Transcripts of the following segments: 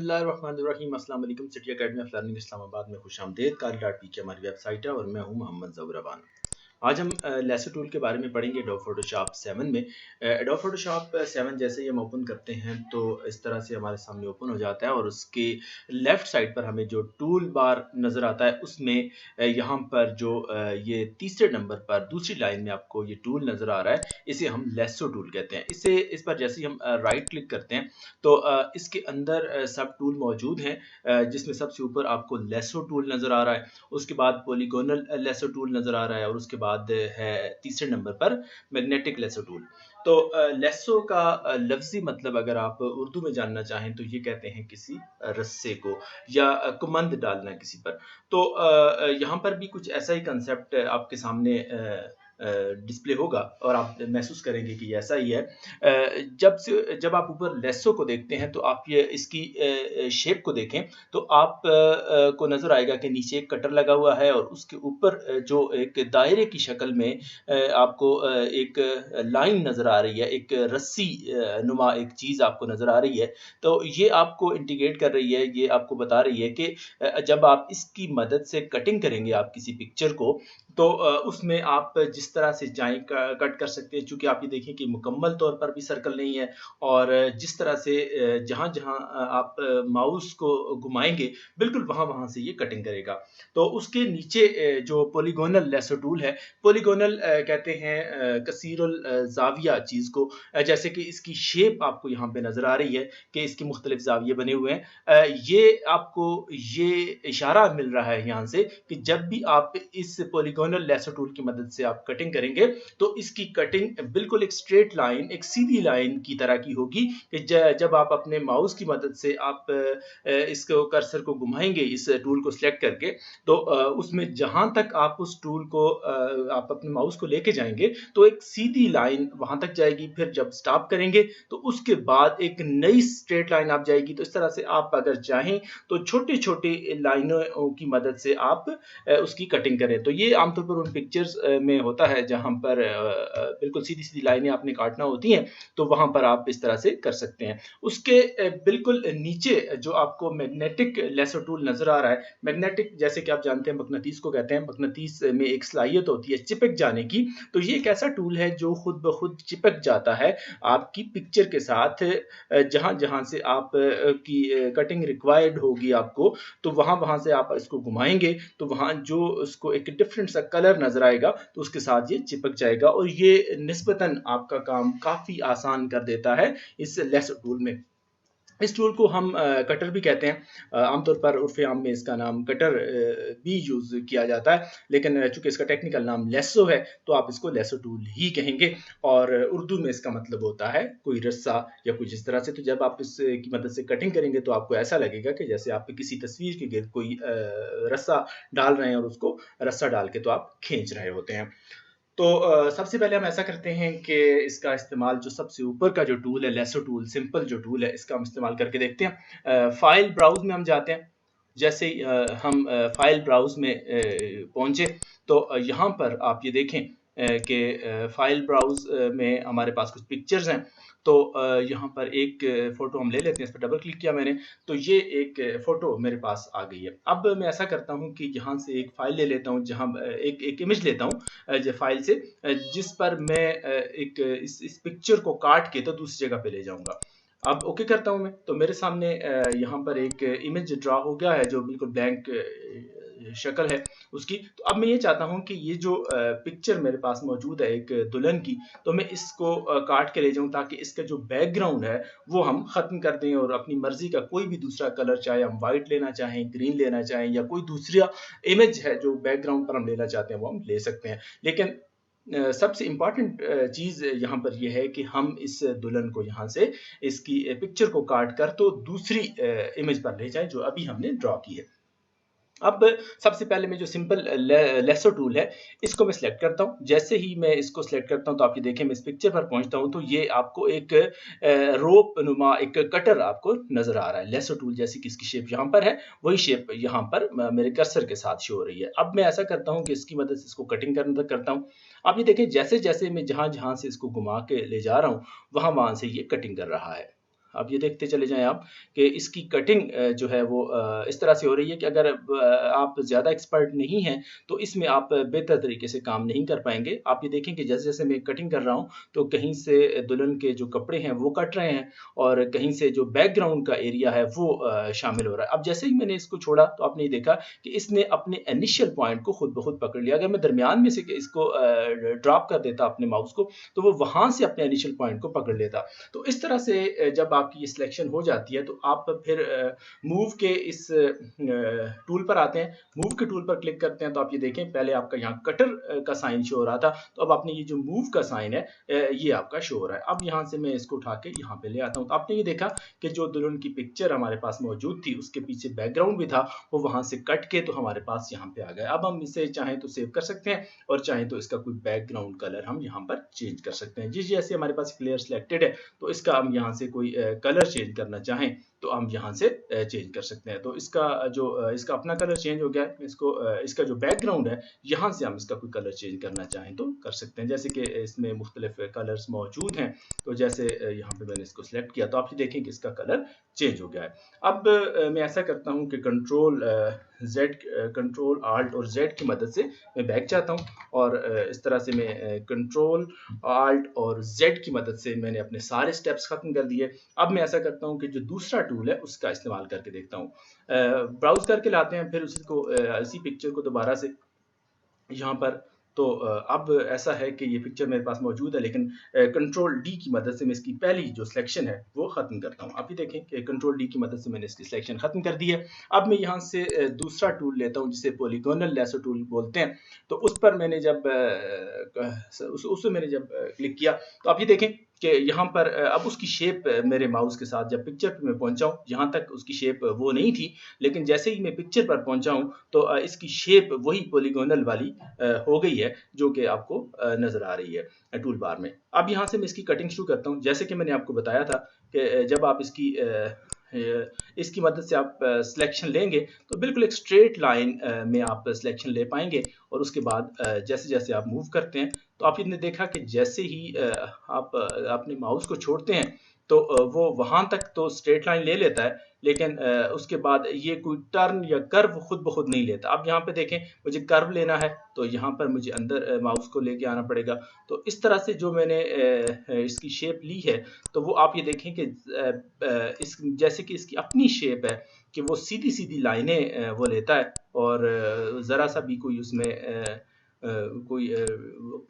बिस्मिल्लाहिर्रहमानिर्रहीम। अस्सलाम वालेकुम। City academy of learning Islamabad में खुशामदीद। कारी.पी की हमारी वेबसाइट है और मैं हूं मोहम्मद ज़फ़र रबान। आज हम लेसो टूल के बारे में पढ़ेंगे एडोब फोटोशॉप 7 में। एडोब फोटोशॉप 7 जैसे ही हम ओपन करते हैं तो इस तरह से हमारे सामने ओपन हो जाता है और उसके लेफ़्ट साइड पर हमें जो टूल बार नज़र आता है उसमें यहाँ पर जो ये तीसरे नंबर पर दूसरी लाइन में आपको ये टूल नज़र आ रहा है, इसे हम लेसो टूल कहते हैं। इस पर जैसे ही हम राइट क्लिक करते हैं तो इसके अंदर सब टूल मौजूद हैं, जिसमें सबसे ऊपर आपको लेसो टूल नज़र आ रहा है, उसके बाद पॉलीगोनल लेसो टूल नज़र आ रहा है और उसके बाद है तीसरे नंबर पर मैग्नेटिक लेसो टूल। तो लेसो का लफ्ज़ी मतलब अगर आप उर्दू में जानना चाहें तो ये कहते हैं किसी रस्से को या कुमंद डालना किसी पर। तो यहाँ पर भी कुछ ऐसा ही कंसेप्ट आपके सामने डिस्प्ले होगा और आप महसूस करेंगे कि ऐसा ही है। जब आप ऊपर लेसो को देखते हैं तो आप ये इसकी शेप को देखें तो आप को नज़र आएगा कि नीचे एक कटर लगा हुआ है और उसके ऊपर जो एक दायरे की शक्ल में आपको एक लाइन नज़र आ रही है, एक रस्सी नुमा एक चीज़ आपको नज़र आ रही है। तो ये आपको इंडिकेट कर रही है, ये आपको बता रही है कि जब आप इसकी मदद से कटिंग करेंगे आप किसी पिक्चर को तो उसमें आप जिस तरह से चाहें कट कर सकते हैं। चूँकि आप ये देखें कि मुकम्मल तौर पर भी सर्कल नहीं है और जिस तरह से जहाँ-जहाँ आप माउस को घुमाएँगे बिल्कुल वहाँ-वहाँ से ये कटिंग करेगा। तो उसके नीचे जो पॉलीगोनल लेसो टूल है, पॉलीगोनल कहते हैं कसीरुल ज़ाविया चीज़ को, जैसे कि इसकी शेप आपको यहाँ पे नज़र आ रही है कि इसके मुख्तलिफ ज़ाविये बने हुए हैं। ये आपको ये इशारा मिल रहा है यहाँ से कि जब भी आप इस पॉलीगोनल लेसो टूल की मदद से आप कटिंग करेंगे तो इसकी कटिंग बिल्कुल एक स्ट्रेट लाइन, एक सीधी लाइन की तरह की होगी कि जब आप अपने माउस की मदद से आप इसको कर्सर को घुमाएंगे इस टूल को सिलेक्ट करके तो उसमें जहाँ तक आप उस टूल को आप अपने माउस को लेके जाएंगे तो एक सीधी लाइन वहाँ तक जाएगी। फिर जब स्टॉप करेंगे तो उसके बाद एक नई स्ट्रेट लाइन आप जाएगी। तो इस तरह से आप अगर चाहें तो छोटे-छोटे लाइनों की मदद से आप उसकी कटिंग करें। तो ये आमतौर पर उन पिक्चर्स में होता है जहाँ पर बिल्कुल सीधी-सीधी लाइनें आपने काटना होती हैं, तो वहाँ पर आप इस तरह से कर सकते हैं। उसके बिल्कुल नीचे जो आपको मैग्नेटिक लेसो टूल नज़र आ रहा है, मैग्नेटिक जैसे कि आप जानते हैं मकनातीस को कहते हैं, मकनातीस में एक सलाहियत होती है चिपक जाने की। तो ये एक ऐसा टूल है जो खुद ब खुद चिपक जाता है आपकी पिक्चर के साथ, जहाँ-जहाँ से आप की कटिंग रिक्वायर्ड होगी आपको, तो वहाँ-वहाँ से आप इसको घुमाएँगे तो वहाँ जो उसको एक डिफरेंट सा कलर नज़र आएगा तो उसके साथ ये चिपक जाएगा और ये निस्बतन आपका काम काफ़ी आसान कर देता है इस लेसो टूल में। इस टूल को हम कटर भी कहते हैं। आमतौर पर उर्फ़ आम में इसका नाम कटर भी यूज़ किया जाता है, लेकिन चूँकि इसका टेक्निकल नाम लेसो है तो आप इसको लेसो टूल ही कहेंगे और उर्दू में इसका मतलब होता है कोई रस्सा या कुछ इस तरह से। तो जब आप इसकी मदद से कटिंग करेंगे तो आपको ऐसा लगेगा कि जैसे आप किसी तस्वीर के गिर्द कोई रस्सा डाल रहे हैं और उसको रस्सा डाल के तो आप खींच रहे होते हैं। तो सबसे पहले हम ऐसा करते हैं कि इसका इस्तेमाल जो सबसे ऊपर का जो टूल है लेसो टूल, सिंपल जो टूल है इसका हम इस्तेमाल करके देखते हैं। फाइल ब्राउज़ में हम जाते हैं। जैसे ही हम फाइल ब्राउज़ में पहुँचे तो यहाँ पर आप ये देखें कि फाइल ब्राउज़ में हमारे पास कुछ पिक्चर्स हैं। तो यहाँ पर एक फ़ोटो हम ले लेते हैं, इस पर डबल क्लिक किया मैंने, तो ये एक फ़ोटो मेरे पास आ गई है। अब मैं ऐसा करता हूँ कि यहाँ से एक फ़ाइल ले लेता हूँ, जहाँ एक एक इमेज लेता हूँ जो फाइल से, जिस पर मैं एक इस पिक्चर को काट के तो दूसरी जगह पे ले जाऊँगा। अब ओके करता हूँ मैं, तो मेरे सामने यहाँ पर एक इमेज ड्रा हो गया है जो बिल्कुल ब्लैंक शक्ल है उसकी। तो अब मैं ये चाहता हूँ कि ये जो पिक्चर मेरे पास मौजूद है एक दुल्हन की, तो मैं इसको काट के ले जाऊँ ताकि इसका जो बैकग्राउंड है वो हम ख़त्म कर दें और अपनी मर्ज़ी का कोई भी दूसरा कलर, चाहे हम वाइट लेना चाहें, ग्रीन लेना चाहें या कोई दूसरा इमेज है जो बैकग्राउंड पर हम लेना चाहते हैं वो हम ले सकते हैं। लेकिन सबसे इम्पोर्टेंट चीज़ यहाँ पर ये है कि हम इस दुल्हन को यहाँ से इसकी पिक्चर को काट कर तो दूसरी इमेज पर ले जाएँ जो अभी हमने ड्रॉ की है। अब सबसे पहले मैं जो सिंपल लेसो टूल है इसको मैं सिलेक्ट करता हूँ। जैसे ही मैं इसको सिलेक्ट करता हूँ तो आप ये देखें मैं इस पिक्चर पर पहुँचता हूँ तो ये आपको एक रोप नुमा एक कटर आपको नज़र आ रहा है। लेसो टूल जैसी कि इसकी शेप यहाँ पर है, वही शेप यहाँ पर मेरे कर्सर के साथ शो हो रही है। अब मैं ऐसा करता हूँ कि इसकी मदद से इसको कटिंग करता हूँ। आप ये देखें जैसे-जैसे मैं जहाँ-जहाँ से इसको घुमा के ले जा रहा हूँ, वहाँ-वहाँ से ये कटिंग कर रहा है। अब ये देखते चले जाएं आप कि इसकी कटिंग जो है वो इस तरह से हो रही है कि अगर आप ज़्यादा एक्सपर्ट नहीं हैं तो इसमें आप बेहतर तरीके से काम नहीं कर पाएंगे। आप ये देखें कि जैसे जैसे मैं कटिंग कर रहा हूँ तो कहीं से दुल्हन के जो कपड़े हैं वो कट रहे हैं और कहीं से जो बैकग्राउंड का एरिया है वो शामिल हो रहा है। अब जैसे ही मैंने इसको छोड़ा तो आपने ये देखा कि इसने अपने इनिशियल पॉइंट को खुद ब खुद पकड़ लिया। अगर मैं दरमियान में से इसको ड्रॉप कर देता अपने माउस को तो वो वहां से अपने इनिशियल पॉइंट को पकड़ लेता। तो इस तरह से जब आपकी ये सिलेक्शन हो जाती है तो आप फिर मूव के इस टूल पर आते हैं। मूव के टूल पर क्लिक करते हैं तो आप ये देखें पहले आपका यहाँ कटर का साइन शो हो रहा था, तो अब आपने ये जो मूव का साइन है ये आपका शो हो रहा है। अब यहाँ से मैं इसको उठा के यहाँ पे ले आता हूँ तो आपने ये देखा कि जो दुल्हन की पिक्चर हमारे पास मौजूद थी उसके पीछे बैकग्राउंड भी था, वो वहां से कट के तो हमारे पास यहाँ पे आ गया। अब हम इसे चाहें तो सेव कर सकते हैं और चाहें तो इसका कोई बैकग्राउंड कलर हम यहाँ पर चेंज कर सकते हैं। जिस जैसे हमारे पास लेयर सिलेक्टेड है तो इसका हम यहाँ से कोई कलर चेंज करना चाहें तो हम यहाँ से चेंज कर सकते हैं। तो इसका जो इसका अपना कलर चेंज हो गया है। इसको इसका जो बैकग्राउंड है यहाँ से हम इसका कोई कलर चेंज करना चाहें तो कर सकते हैं। जैसे कि इसमें मुख्तलिफ कलर्स मौजूद हैं तो जैसे यहाँ पे मैंने इसको सिलेक्ट किया तो आप ये देखें कि इसका कलर चेंज हो गया है। अब मैं ऐसा करता हूँ कि कंट्रोल आल्ट और जेड की मदद से मैं बैक जाता हूँ और इस तरह से मैं कंट्रोल आल्ट और जेड की मदद से मैंने अपने सारे स्टेप्स खत्म कर दिए। अब मैं ऐसा करता हूँ कि जो दूसरा टूल है उसका इस्तेमाल करके देखता हूँ। ब्राउज करके लाते हैं, फिर उसको इसी पिक्चर को दोबारा से यहाँ पर तो अब ऐसा है कि ये पिक्चर मेरे पास मौजूद है, लेकिन कंट्रोल डी की मदद से मैं इसकी पहली जो सिलेक्शन है वो ख़त्म करता हूँ। आप ये देखें कि कंट्रोल डी की मदद से मैंने इसकी सिलेक्शन ख़त्म कर दी है। अब मैं यहाँ से दूसरा टूल लेता हूँ जिसे पॉलीगोनल लेसो टूल बोलते हैं। तो उस पर मैंने जब क्लिक किया तो आप ये देखें कि यहाँ पर अब उसकी शेप मेरे माउस के साथ जब पिक्चर पे मैं पहुँचा हूँ, यहाँ तक उसकी शेप वो नहीं थी, लेकिन जैसे ही मैं पिक्चर पर पहुँचा हूँ तो इसकी शेप वही पॉलीगोनल वाली हो गई है जो कि आपको नज़र आ रही है टूल बार में। अब यहाँ से मैं इसकी कटिंग शुरू करता हूँ। जैसे कि मैंने आपको बताया था कि जब आप इसकी मदद से आप सिलेक्शन लेंगे तो बिल्कुल एक स्ट्रेट लाइन में आप सिलेक्शन ले पाएंगे और उसके बाद जैसे जैसे आप मूव करते हैं तो आपने देखा कि जैसे ही आप अपने माउस को छोड़ते हैं तो वो वहां तक तो स्ट्रेट लाइन ले लेता है, लेकिन उसके बाद ये कोई टर्न या कर्व खुद ब खुद नहीं लेता। अब यहाँ पे देखें मुझे कर्व लेना है तो यहाँ पर मुझे अंदर माउस को लेके आना पड़ेगा। तो इस तरह से जो मैंने इसकी शेप ली है तो वो आप ये देखें कि इस जैसे कि इसकी अपनी शेप है कि वो सीधी सीधी लाइनें वो लेता है और ज़रा सा भी कोई उसमें कोई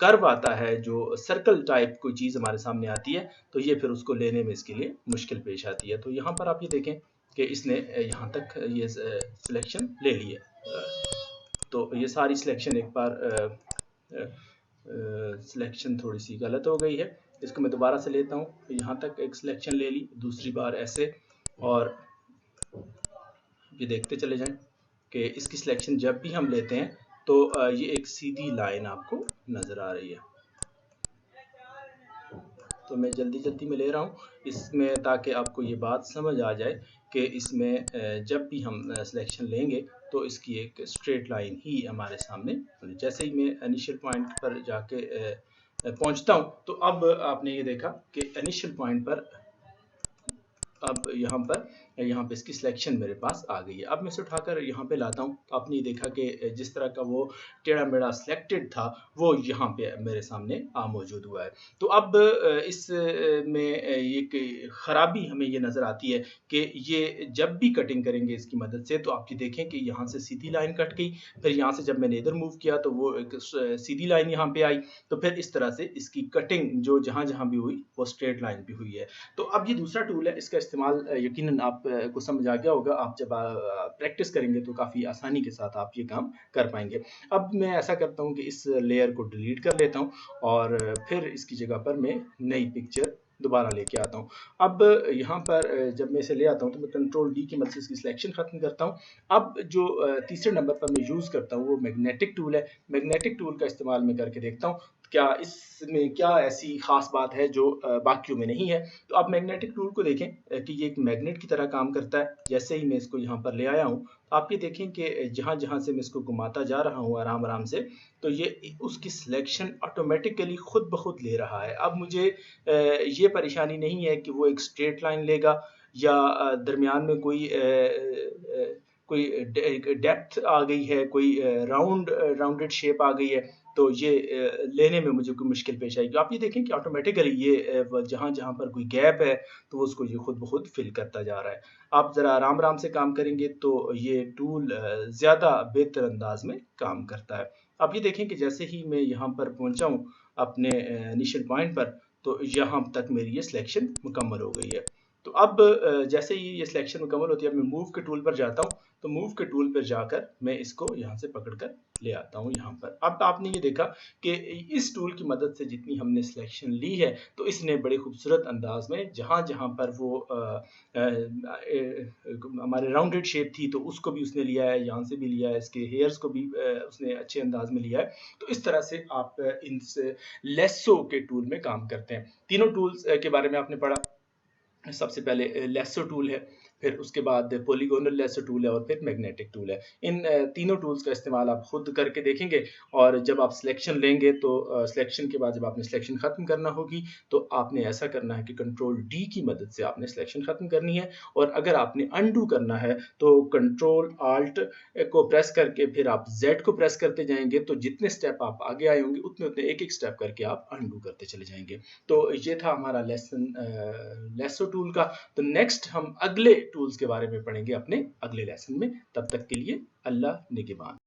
कर्व आता है जो सर्कल टाइप कोई चीज़ हमारे सामने आती है तो ये फिर उसको लेने में इसके लिए मुश्किल पेश आती है। तो यहाँ पर आप ये देखें कि इसने यहाँ तक ये सिलेक्शन ले ली है। तो ये सारी सिलेक्शन एक बार सिलेक्शन थोड़ी सी गलत हो गई है, इसको मैं दोबारा से लेता हूँ। यहाँ तक एक सिलेक्शन ले ली, दूसरी बार ऐसे, और ये देखते चले जाएं कि इसकी सिलेक्शन जब भी हम लेते हैं तो ये एक सीधी लाइन आपको नज़र आ रही है। तो मैं जल्दी में ले रहा हूँ इसमें ताकि आपको ये बात समझ आ जाए कि इसमें जब भी हम सिलेक्शन लेंगे तो इसकी एक स्ट्रेट लाइन ही हमारे सामने। जैसे ही मैं इनिशियल पॉइंट पर जाके पहुँचता हूँ तो अब आपने ये देखा कि इनिशियल पॉइंट पर अब यहाँ पे इसकी सिलेक्शन मेरे पास आ गई है। अब मैं इसे उठाकर यहाँ पे लाता हूँ तो आपने देखा कि जिस तरह का वो टेढ़ा मेढ़ा सिलेक्टेड था वो यहाँ पे मेरे सामने मौजूद हुआ है। तो अब इस में एक ख़राबी हमें ये नज़र आती है कि ये जब भी कटिंग करेंगे इसकी मदद से तो आप ये देखें कि यहाँ से सीधी लाइन कट गई, फिर यहाँ से जब मैंने इधर मूव किया तो वो एक सीधी लाइन यहाँ पे आई, तो फिर इस तरह से इसकी कटिंग जो जहाँ भी हुई वो स्ट्रेट लाइन भी हुई है। तो अब ये दूसरा टूल है, इसका इस्तेमाल यकीनन आपको समझ आ गया होगा। आप जब प्रैक्टिस करेंगे तो काफ़ी आसानी के साथ आप ये काम कर पाएंगे। अब मैं ऐसा करता हूँ कि इस लेयर को डिलीट कर लेता हूँ और फिर इसकी जगह पर मैं नई पिक्चर दोबारा लेके आता हूँ। अब यहाँ पर जब मैं इसे ले आता हूँ तो मैं कंट्रोल डी की मदद से इसकी सिलेक्शन खत्म करता हूँ। अब जो तीसरे नंबर पर मैं यूज़ करता हूँ वो मैग्नेटिक टूल है। मैग्नेटिक टूल का इस्तेमाल मैं करके देखता हूँ क्या इसमें क्या ऐसी खास बात है जो बाकियों में नहीं है। तो आप मैग्नेटिक टूल को देखें कि ये एक मैग्नेट की तरह काम करता है। जैसे ही मैं इसको यहाँ पर ले आया हूँ, आप ये देखें कि जहाँ जहाँ से मैं इसको घुमाता जा रहा हूँ आराम आराम से, तो ये उसकी सिलेक्शन ऑटोमेटिकली खुद ब खुद ले रहा है। अब मुझे ये परेशानी नहीं है कि वो एक स्ट्रेट लाइन लेगा या दरमियान में कोई डेप्थ आ गई है, कोई राउंडेड शेप आ गई है, तो ये लेने में मुझे कोई मुश्किल पेश आएगी। आप ये देखें कि ऑटोमेटिकली ये जहाँ जहाँ पर कोई गैप है तो वो उसको ये खुद ब खुद फिल करता जा रहा है। आप ज़रा आराम आराम से काम करेंगे तो ये टूल ज़्यादा बेहतर अंदाज में काम करता है। आप ये देखें कि जैसे ही मैं यहाँ पर पहुँचा हूँ अपने इनिशियल पॉइंट पर, तो यहाँ तक मेरी ये सिलेक्शन मुकम्मल हो गई है। तो अब जैसे ही ये सिलेक्शन मुकम्मल होती है, अब मैं मूव के टूल पर जाता हूँ। तो मूव के टूल पर जाकर मैं इसको यहाँ से पकड़कर ले आता हूँ यहाँ पर। अब आपने ये देखा कि इस टूल की मदद से जितनी हमने सिलेक्शन ली है, तो इसने बड़े खूबसूरत अंदाज में जहाँ जहाँ पर वो हमारे राउंडेड शेप थी तो उसको भी उसने लिया है, यहाँ से भी लिया है, इसके हेयर्स को भी उसने अच्छे अंदाज में लिया है। तो इस तरह से आप इन लेसो के टूल में काम करते हैं। तीनों टूल्स के बारे में आपने पढ़ा। सबसे पहले लेसो टूल है, फिर उसके बाद पॉलीगोनल लेसो टूल है और फिर मैग्नेटिक टूल है। इन तीनों टूल्स का इस्तेमाल आप खुद करके देखेंगे और जब आप सिलेक्शन लेंगे तो सिलेक्शन के बाद जब आपने सिलेक्शन ख़त्म करना होगी तो आपने ऐसा करना है कि कंट्रोल डी की मदद से आपने सिलेक्शन ख़त्म करनी है। और अगर आपने अनडू करना है तो कंट्रोल आल्ट को प्रेस करके फिर आप जेड को प्रेस करते जाएंगे, तो जितने स्टेप आप आगे आए होंगे उतने उतने एक एक स्टेप करके आप अनडू करते चले जाएंगे। तो ये था हमारा लेसन लेसो टूल का। तो नेक्स्ट हम अगले टूल्स के बारे में पढ़ेंगे अपने अगले लेसन में। तब तक के लिए अल्लाह निगहबान।